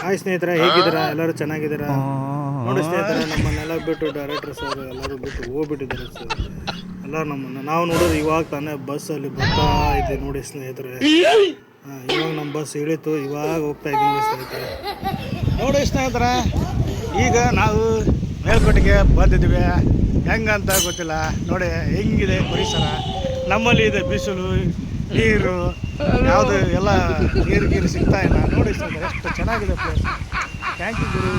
Hi ಸ್ನೇಹಿತರೆ, ಹೇಗಿದ್ದೀರಾ? ಎಲ್ಲರೂ ಚೆನ್ನಾಗಿದ್ದೀರಾ? ನೋಡಿ ಸ್ನೇಹಿತರೆ, ನಮ್ಮನ್ನೆಲ್ಲ ಬಿಟ್ಟು ಡೈರೆಕ್ಟರ್ಸ್ ಅವರು ಎಲ್ಲರೂ ಬಿಟ್ಟು ಹೋಗ್ಬಿಟ್ಟಿದ್ದಾರೆ ಸರ್. ಎಲ್ಲ ನಮ್ಮನ್ನು ನಾವು ನೋಡೋದು ಇವಾಗ ತಾನೇ ಬಸ್ಸಲ್ಲಿ ಬರ್ತಾ ಇದ್ದೀವಿ ನೋಡಿ ಸ್ನೇಹಿತರೆ. ಇವಾಗ ನಮ್ಮ ಬಸ್ ಇಳಿತು, ಇವಾಗ ಹೋಗ್ತಾ ಇದ್ದೀವಿ ನೋಡಿ ಸ್ನೇಹಿತರೆ. ನೋಡಿ ಸ್ನೇಹಿತರೆ, ಈಗ ನಾವು ಮೇಲ್ಕೋಟೆಗೆ ಬಂದಿದ್ದೀವಿ. ಹೆಂಗಂತ ಗೊತ್ತಿಲ್ಲ ನೋಡಿ, ಹೆಂಗಿದೆ ಪರಿಸರ. ನಮ್ಮಲ್ಲಿ ಇದೆ ಬಿಸಿಲು, ನೀರು, ಯಾವುದು ಎಲ್ಲ ನೀರು ಸಿಗ್ತಾ ಇಲ್ಲ. ನೋಡಿ ಸ್ನೇಹಿತರೆ, ಎಷ್ಟು ಚೆನ್ನಾಗಿದೆ ಪ್ಲೇಸ್. ಥ್ಯಾಂಕ್ ಯು ಗುರು.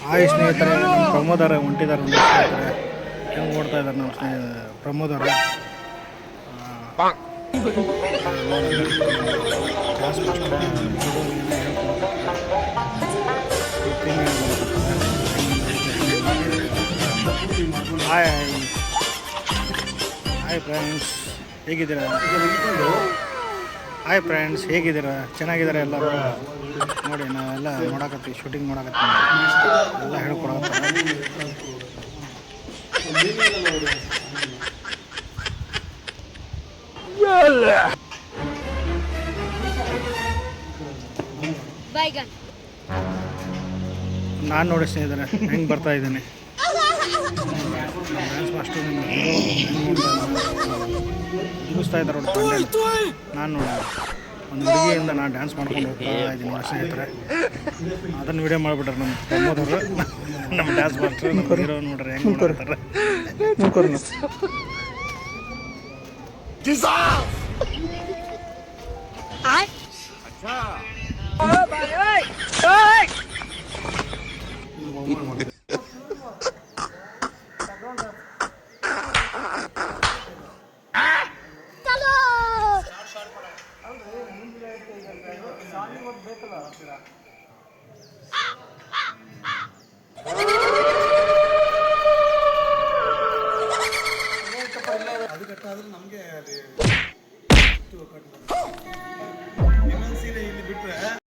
ಹಾಯ್ ಸ್ನೇಹಿತರೆ, ನಮ್ಮ ಪ್ರಮೋದರ ಹೊಂಟಿದ್ದಾರೆ ನೋಡಿ ಸ್ನೇಹಿತರೆ. ಹೆಂಗೆ ಓಡ್ತಾ ಇದ್ದಾರೆ ನಮ್ಮ ಪ್ರಮೋದರ. ಹಾಯ್ ಹಾಯ್ ಫ್ರೆಂಡ್ಸ್, ಹೇಗಿದ್ದೀರಾ? ಹಾಯ್ ಫ್ರೆಂಡ್ಸ್, ಹೇಗಿದ್ದೀರಾ? ಚೆನ್ನಾಗಿದ್ದಾರೆ ಎಲ್ಲರೂ? ನೋಡಿ, ನಾವೆಲ್ಲ ಮಾಡಕತ್ತೀವಿ, ಶೂಟಿಂಗ್ ಮಾಡಕತ್ತೀವಿ, ಎಲ್ಲ ಹೇಳ್ಕೊಡಕತ್ತಾರೆ. ನಾನು ನೋಡಿ ಸ್ನೇಹಿತರೆ ಹೆಂಗೆ ಬರ್ತಾ ಇದ್ದೇನೆ. ಡ್ಯಾನ್ಸ್ ಮಾಸ್ಟರ್ ಜೀವಿಸ್ತಾ ಇದ್ದಾರೆ ನೋಡಿ ಕಂಟೆಂಟ್. ನಾನು ನೋಡಿ ಒಂದು ಹುಡುಗಿಯಿಂದ ನಾನು ಡ್ಯಾನ್ಸ್ ಮಾಡ್ಕೊಂಡು ಹೋಗ್ತಾ ಇದ್ದೀನಿ ನೋಡಿ ಸ್ನೇಹಿತರೆ. ಅದನ್ನು ವಿಡಿಯೋ ಮಾಡಿಬಿಟ್ರೆ ನಮ್ಮ ಪ್ರಮೋದವರು, ನಮ್ಮ ಡ್ಯಾನ್ಸ್ ಮಾಸ್ಟರ್, ನಮ್ಮ ಹೀರೋ ನೋಡ್ರಿ ಹೆಂಗೆ ಮಾಡ್ತಾರೆ. ಅದು ಕಟ್ಟಾದ್ರೆ ನಮಗೆ ಇನ್ನೊಂದು ಸೀರೆ ಇಲ್ಲಿ ಬಿಟ್ಟರೆ